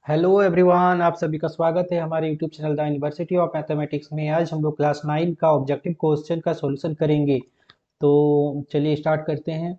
Hello everyone, आप सभी का स्वागत है हमारे YouTube channel the university of mathematics में। आज हम लोग क्लास 9 का ऑब्जेक्टिव क्वेश्चन का सॉल्यूशन करेंगे। तो चलिए स्टार्ट करते हैं।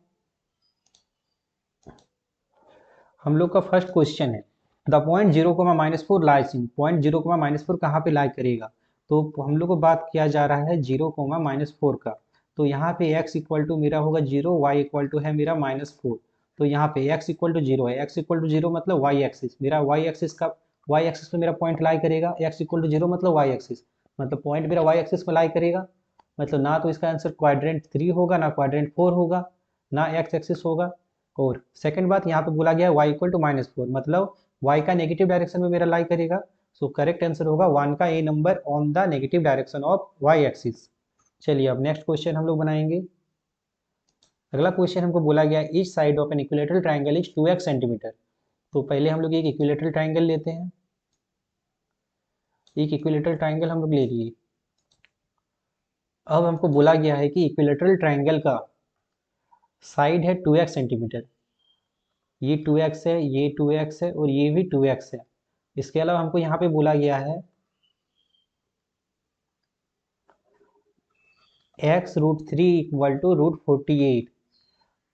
हम लोग का फर्स्ट क्वेश्चन है, the point 0, -4 lies in. Point 0, -4 कहाँ पे लाई करेगा? तो हम लोग को बात किया जा रहा है 0, -4 का। तो यहाँ पे x इक्वल टू मेरा होगा 0, y इक्वल टू है मेरा -4। तो यहाँ पे x इक्वल टू 0 है, x इक्वल टू 0 मतलब y एक्सिस मेरा, y एक्सिस का y एक्सिस पे मेरा पॉइंट लाई करेगा। x इक्वल टू 0 मतलब y एक्सिस, मतलब पॉइंट मेरा y एक्सिस पे लाई करेगा। मतलब ना तो इसका आंसर क्वाड्रेंट 3 होगा, ना क्वाड्रेंट 4 होगा, ना x एक्सिस होगा। और सेकंड बात, यहाँ पे बोला गया है y इक्वल टू -4, मतलब y का नेगेटिव डायरेक्शन में मेरा लाई करेगा। सो करेक्ट आंसर होगा 1 का a number on the negative direction of y axis. चलिए अब नेक्स्ट क्वेश्चन हम लोग बनाएंगे। अगला क्वेश्चन हमको बोला गया है each side of an equilateral triangle is 2x centimetre. तो पहले हम लोग एक इक्विलेटरल ट्राइंगल लेते हैं। एक इक्विलेटरल ट्राइंगल हम लोग ले लिए। अब हमको बोला गया है कि इक्विलेटरल ट्राइंगल का साइड है 2x सेंटीमीटर। ये 2x है, ये 2x है और ये भी 2x है। इसके अलावा हमको यहाँ पे बोला गया है x√3 इक्वल टू √48।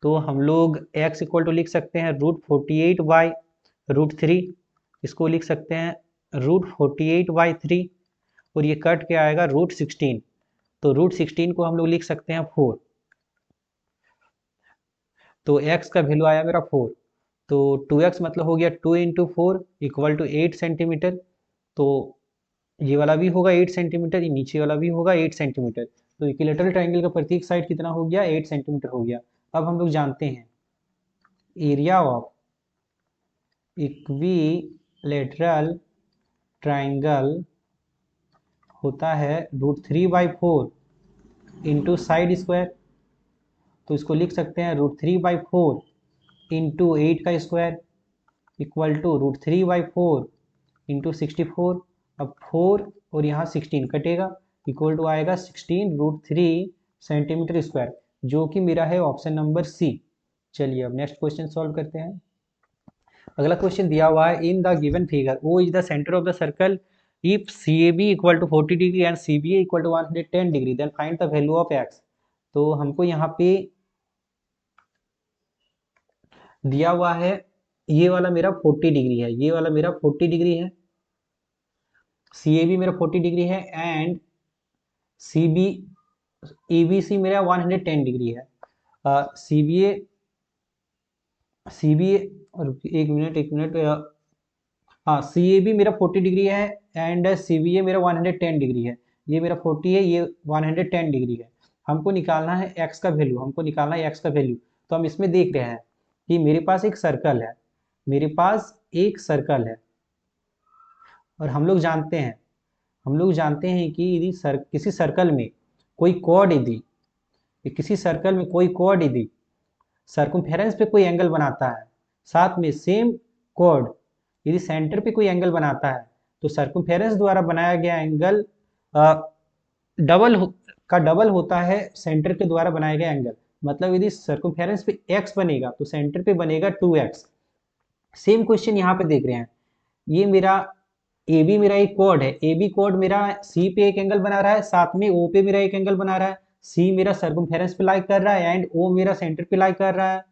तो हम लोग x इक्वल टू लिख सकते हैं √48/√3। इसको लिख सकते हैं √48/3। और ये कट के आएगा √16। तो √16 को हम लोग लिख सकते हैं 4। तो x का वैल्यू आया मेरा 4। तो 2x मतलब हो गया 2 × 4 इक्वल टू 8 सेंटीमीटर। तो ये वाला भी होगा 8 सेंटीमीटर, ये नीचे वाला भी होगा 8 सेंटीमीटर। तो इक्विलेटरल ट्राइंगल का प्रत्येक साइड कितना हो गया? 8 सेंटीमीटर हो गया। अब हम लोग जानते हैं एरिया ऑफ इक्विलेटरल ट्राइंगल होता है √3/4 इंटू साइड स्क्वायर। तो इसको लिख सकते हैं √3/4 इंटू 8 का स्क्वायर इक्वल टू √3/4 इंटू 64। अब 4 और यहाँ 16 कटेगा, इक्वल टू आएगा 16√3 सेंटीमीटर स्क्वायर, जो कि मेरा है ऑप्शन नंबर सी। चलिए अब नेक्स्ट क्वेश्चन सॉल्व करते हैं। अगला क्वेश्चन दिया हुआ है in the given figure O is the centre of the circle if C A B equal to 40 degree and C B A equal to 110 degree then find the value of x. तो हमको यहाँ पे दिया हुआ है ये वाला मेरा 40 डिग्री है, ये वाला मेरा 40 डिग्री है, सी ए बी मेरा 40 डिग्री है and C B A B C मेरा 110 डिग्री है। सी बी ए एक मिनट हाँ, सी ए बी मेरा 40 डिग्री है एंड सी बी ए मेरा 110 डिग्री है। ये मेरा 40 है, ये 110 डिग्री है। हमको निकालना है एक्स का वैल्यू, हमको निकालना है एक्स का वैल्यू। तो हम इसमें देख रहे हैं कि मेरे पास एक सर्कल है, मेरे पास एक सर्कल है और हम लोग जानते हैं कि यदि किसी सर्कल में कोई कॉर्ड यदि किसी सर्कल में कोई कॉर्ड यदि सर्कमफेरेंस पे कोई एंगल बनाता है, साथ में सेम कॉर्ड यदि सेंटर पे कोई एंगल बनाता है, तो सर्कमफेरेंस द्वारा बनाया गया एंगल डबल का डबल होता है सेंटर के द्वारा बनाया गया एंगल। मतलब यदि सर्कमफेरेंस पे x बनेगा तो सेंटर पे बनेगा 2x। सेम क्वेश्चन यहाँ पे देख रहे हैं, ये मेरा ए बी मेरा एक कॉर्ड है, ए बी कॉर्ड मेरा सी पे एक एंगल बना रहा है, साथ में ओ पे मेरा एक एंगल बना रहा है। सी मेरा सर्कमफेरेंस पे लाई कर रहा है एंड ओ मेरा सेंटर पे लाई कर रहा है।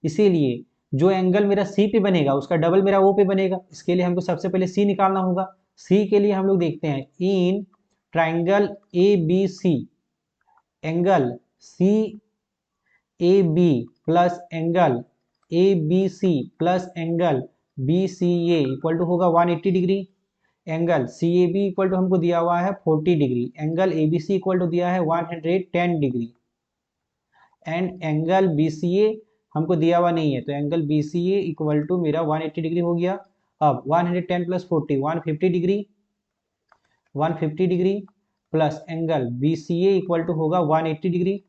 इसीलिए जो एंगल मेरा सी पे बनेगा उसका डबल मेरा ओ पे बनेगा। इसके लिए हमको सबसे पहले सी निकालना होगा। सी के लिए हम लोग देखते हैं in triangle A B C, angle C A B plus angle A B C plus angle B C A equal to होगा 180 degree. Angle C A B equal to हमको दिया हुआ है 40 degree, angle A B C equal to दिया है 110 degree and angle B C A हमको दिया हुआ नहीं है, तो angle B C A equal to मेरा 180 डिग्री हो गया। अब 110 plus 40 150 degree, 150 degree plus angle B C A equal to होगा 180 degree.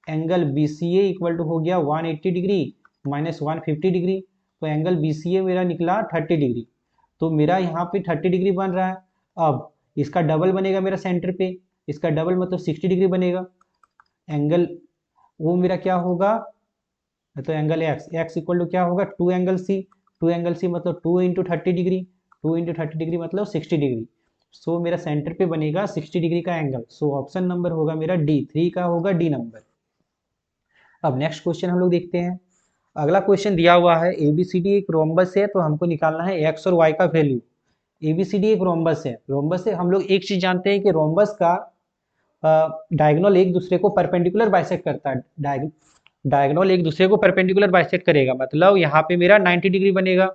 Angle B C A equal to हो गया 180 डिग्री माइनस 150 डिग्री, तो एंगल बी सी ए मेरा निकला 30 डिग्री। तो मेरा यहाँ पे 30 डिग्री बन रहा है। अब इसका डबल बनेगा मेरा सेंटर पे, इसका डबल मतलब 60 डिग्री बनेगा। एंगल वो मेरा क्या होगा, तो angle x, x equal to क्या होगा 2 एंगल सी। 2 एंगल सी मतलब 2 इंटू 30 डिग्री, 2 इंटू 30 डिग्री मतलब 60 डिग्री। सो मेरा सेंटर पे बनेगा 60 डिग्री का एंगल। सो ऑप्शन नंबर होगा मेरा डी, 3 का होगा डी नंबर। अब नेक्स्ट क्वेश्चन हम लोग देखते हैं। अगला क्वेश्चन दिया हुआ है एबीसीडी एक रोम्बस है, तो हमको निकालना है एक्स और वाई का वैल्यू। एबीसीडी एक रोम्बस है, रोम्बस से हम लोग एक चीज जानते हैं कि रोम्बस का डायगोनल एक दूसरे को परपेंडिकुलर बाइसेक्ट करता है। डायगोनल एक दूसरे को परपेंडिकुलर बाइसेक्ट करेगा, मतलब यहाँ पे मेरा 90 डिग्री बनेगा।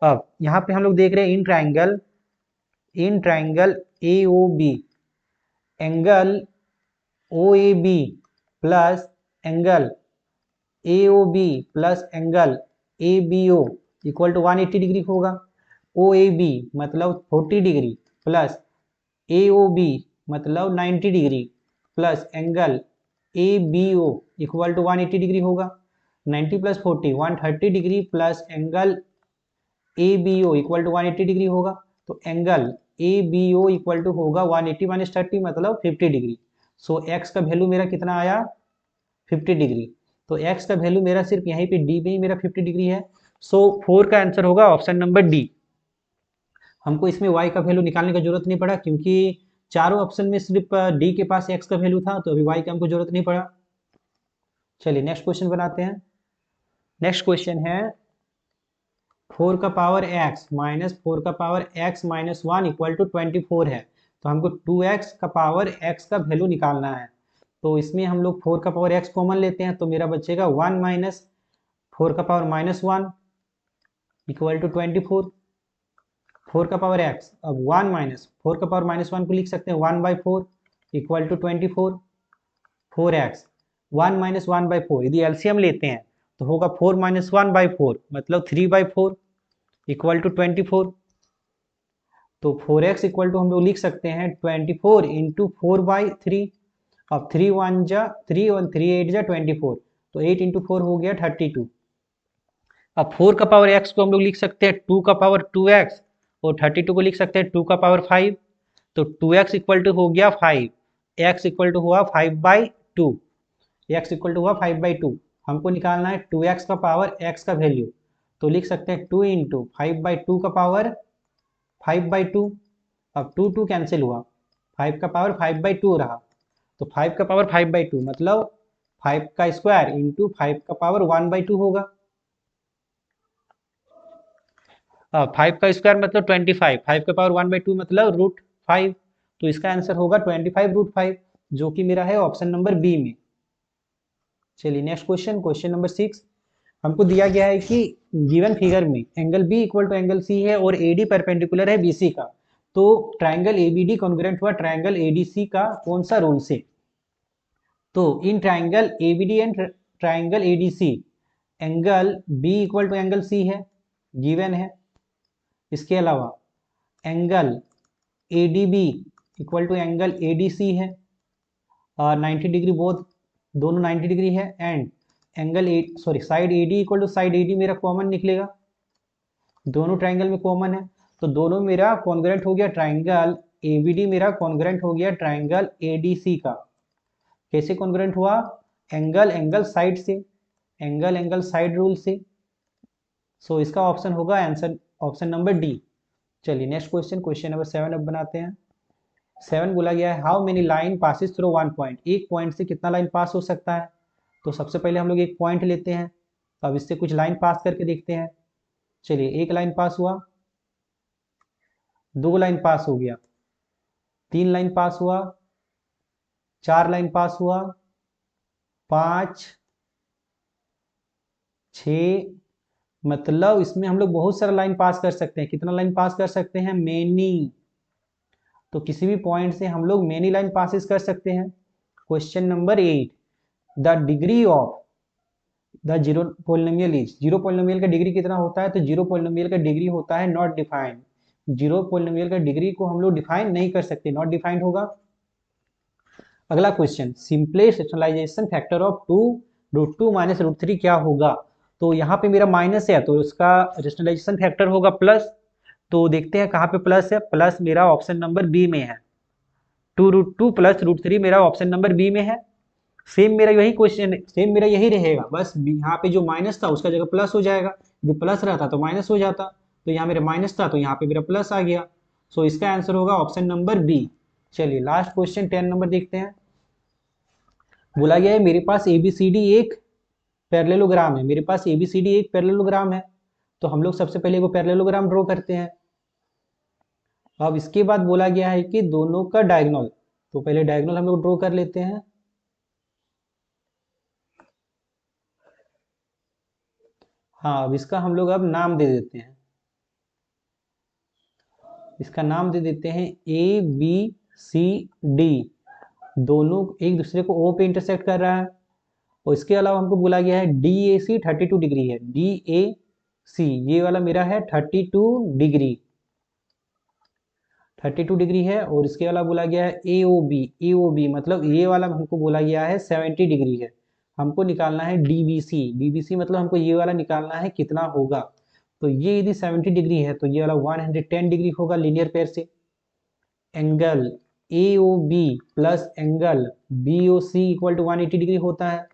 अब यहाँ पे हम लोग देख रहे हैं in triangle A O B, angle O A B plus angle A O B plus angle A B O equal to 180 degree होगा। ओ ए बी मतलब 40 degree plus A O B मतलब 90 degree plus angle A B O equal to 180 degree होगा। 90 plus 40 130 degree plus angle A B O equal to 180 degree होगा। तो angle A B O equal to होगा 180 minus 30 मतलब 50 degree. सो x का value मेरा कितना आया 50 डिग्री। तो एक्स का वैल्यू मेरा सिर्फ यहीं पे डी में ही मेरा 50 डिग्री है। सो 4 का आंसर होगा ऑप्शन नंबर डी। हमको इसमें y का वैल्यू निकालने का जरूरत नहीं पड़ा, क्योंकि चारों ऑप्शन में सिर्फ डी के पास x का वैल्यू था, तो अभी y का हमको जरूरत नहीं पड़ा। चलिए नेक्स्ट क्वेश्चन बनाते हैं। नेक्स्ट क्वेश्चन है 4 का पावर x माइनस 4 का power x minus 1 equal to 24 है। तो हमको 2x का पावर x का वैल्यू निकालना है। तो इसमें हम लोग 4 का पावर x कॉमन लेते हैं, तो मेरा बचेगा 1 माइनस 4 का पावर माइनस 1 इक्वल टू 24। 4 का पावर x, अब 1 माइनस 4 का पावर माइनस 1 को लिख सकते हैं 1/4 इक्वल टू 24। 4x 1 माइनस 1/4 यदि एलसीएम लेते हैं तो होगा 4 माइनस 1/4 मतलब 3/4 इक्वल टू 24। तो 4x इक्वल टू हम लोग लिख सकते हैं 24 इंटू 4/3। अब 3 1 जा 3 और 3 8 जा 24, तो 8 इंटू 4 हो गया 32। अब 4 का पावर x को हम लोग लिख सकते हैं 2 का पावर 2x और 32 को लिख सकते हैं 2 का पावर 5। तो 2x इक्वल टू हो गया 5, x इक्वल टू हुआ 5/2, x इक्वल टू हुआ 5/2। हमको निकालना है 2x का पावर x का वैल्यू, तो लिख सकते हैं 2 इंटू 5/2 का पावर 5/2। अब 2 2 कैंसिल हुआ, 5 का पावर 5/2 रहा, तो 5 का पावर 5/2 मतलब 5 का स्क्वायर इंटू 5 का पावर 1/2 होगा। 5 का स्क्वायर मतलब 25, 5 का पावर 1/2 मतलब √5। तो इसका आंसर होगा 25√5, जो कि मेरा है ऑप्शन नंबर बी में। चलिए नेक्स्ट क्वेश्चन, क्वेश्चन नंबर 6। हमको दिया गया है कि गिवन फिगर में angle B equal to angle C है और एडी परपेंडिकुलर है बीसी का। तो ट्राइंगल एबीडी कॉन्ग्रुएंट हुआ ट्राइंगल एडीसी का कौन सा रूल से? तो in triangle ABD and triangle ADC angle B equal to angle C है, गिवन है। इसके अलावा angle ADB equal to angle ADC है और 90 डिग्री, बोथ दोनों 90 डिग्री है। And angle side AD equal to side AD मेरा कॉमन निकलेगा, दोनों ट्राइंगल में कॉमन है, तो दोनों मेरा कॉन्ग्रुएंट हो गया ट्राइंगल एबीडी मेरा कॉन्ग्रुएंट हो गया ट्राइंगल एडीसी का। कैसे कॉन्ग्रुएंट हुआ? एंगल एंगल साइड से, एंगल एंगल साइड रूल से। सो इसका ऑप्शन होगा आंसर ऑप्शन नंबर डी। चलिए नेक्स्ट क्वेश्चन, क्वेश्चन नंबर 7 अब बनाते हैं। 7 बोला गया है how many line passes through 1 point, एक पॉइंट से कितना लाइन पास हो सकता है। तो सबसे पहले हम लोग एक पॉइंट लेते हैं, अब इससे कुछ लाइन पास करके देखते हैं। चलिए एक लाइन पास हुआ, 2 लाइन पास हो गया, 3 लाइन पास हुआ, 4 लाइन पास हुआ, 5 6, मतलब इसमें हम लोग बहुत सारा लाइन पास कर सकते हैं। कितना लाइन पास कर सकते हैं? मेनी। तो किसी भी पॉइंट से हम लोग मेनी लाइन पासिस कर सकते हैं। Question number 8, the degree of the zero polynomial is, zero polynomial का डिग्री कितना होता है? तो जीरो पोलिनोमियल का डिग्री होता है नॉट डिफाइंड। जीरो पोलिनोमियल का डिग्री को हम लोग डिफाइन नहीं कर सकते, नॉट डिफाइंड होगा। अगला question, simplest rationalisation factor of 2√2 minus √3 क्या होगा? तो यहाँ पे मेरा माइनस है, तो उसका रैशनलाइजेशन फैक्टर होगा प्लस। तो देखते हैं कहाँ पे प्लस है। प्लस मेरा ऑप्शन नंबर बी में है, 2√2 प्लस √3 मेरा ऑप्शन नंबर बी में है। सेम मेरा यही क्वेश्चन, सेम मेरा यही रहेगा, बस यहाँ पे जो माइनस था उसका जगह प्लस हो जाएगा, यदि प्लस रहता तो माइनस हो जाता, तो यहाँ मेरा माइनस था तो यहाँ पे मेरा प्लस आ गया। सो इसका आंसर होगा ऑप्शन नंबर बी। चलिए लास्ट क्वेश्चन 10 नंबर देखते हैं। बोला गया है मेरे पास एबीसीडी एक पैरेललोग्राम है, मेरे पास एबीसीडी एक पैरेललोग्राम है। तो हम लोग सबसे पहले वो पैरेललोग्राम ड्रॉ करते हैं। अब इसके बाद बोला गया है कि दोनों का डायगोनल, तो पहले डायगोनल हम लोग ड्रॉ कर लेते हैं। हाँ, अब इसका हम लोग अब नाम दे देते हैं, इसका नाम दे देते हैं ए बी सी डी। दोनों एक दूसरे को ओ पे इंटरसेक्ट कर रहा है। और इसके अलावा हमको बोला गया है डी ए सी 32 डिग्री है, डी ए सी ये वाला मेरा है 32 डिग्री, 32 डिग्री है। और इसके अलावा बोला गया है ए ओ बी मतलब ये वाला हमको बोला गया है 70 डिग्री है। हमको निकालना है डी बी सी मतलब हमको ये वाला निकालना है कितना होगा। तो ये यदि 70 डिग्री है तो ये वाला 110 डिग्री होगा लीनियर पेयर से। Angle A O B plus angle B O C equal to 180 degree होता है।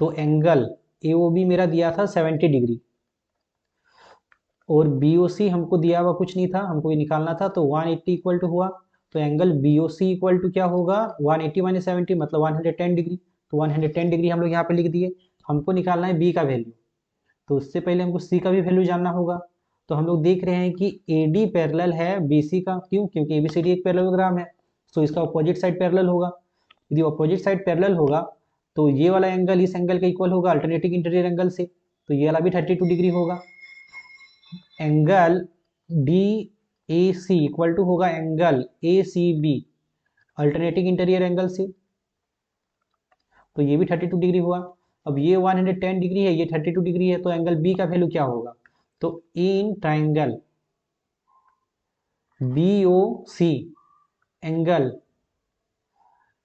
तो एंगल ए ओ बी मेरा दिया था 70 डिग्री और बी ओ सी हमको दिया हुआ कुछ नहीं था, हमको ये निकालना था, तो 180 इक्वल टू हुआ। तो angle B O C equal to क्या होगा 180 माइनस 70 मतलब 110 डिग्री। तो 110 डिग्री हम लोग यहाँ पे लिख दिए। हमको निकालना है बी का वैल्यू, तो उससे पहले हमको सी का भी वैल्यू जानना होगा। तो हम लोग देख रहे हैं कि ए डी पैरेलल है बी सी का, क्यों, क्योंकि ए बी सी डी एक पैरेललोग्राम है। तो इसका अपोजिट साइड पैरेलल होगा। यदि अपोजिट साइड पैरेलल होगा तो ये वाला एंगल इस एंगल का इक्वल होगा अल्टरनेटिंग इंटीरियर एंगल से, तो ये वाला भी 32 डिग्री होगा। Angle D A C equal to होगा angle A C B alternating interior angle से, तो ये भी 32 डिग्री हुआ। अब ये 110 डिग्री है, ये 32 डिग्री है, तो एंगल बी का वैल्यू क्या होगा। तो in triangle B O C angle,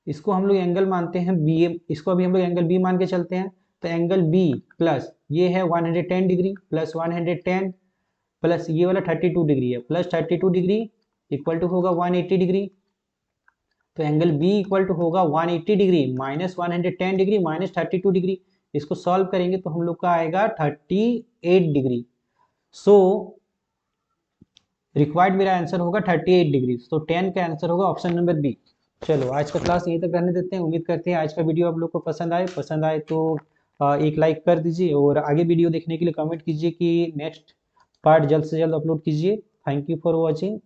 इसको हम लोग एंगल मानते हैं बी, इसको अभी हम लोग एंगल बी मान के चलते हैं। तो एंगल बी प्लस ये है 110 डिग्री प्लस 110 प्लस ये वाला 32 डिग्री है प्लस 32 डिग्री इक्वल टू होगा 180 डिग्री। तो एंगल बी इक्वल टू होगा 180 degree minus 110 degree minus 32 degree. इसको सॉल्व करेंगे तो हम लोग का आएगा 38 डिग्री। सो रिक्वायर्ड मेरा आंसर होगा 38 डिग्री। तो 10 का आंसर होगा ऑप्शन नंबर बी। चलो आज का क्लास यहीं तक रहने देते हैं। उम्मीद करते हैं आज का वीडियो आप लोग को पसंद आए तो एक लाइक कर दीजिए और आगे वीडियो देखने के लिए कमेंट कीजिए कि नेक्स्ट पार्ट जल्द से जल्द अपलोड कीजिए। Thank you for watching.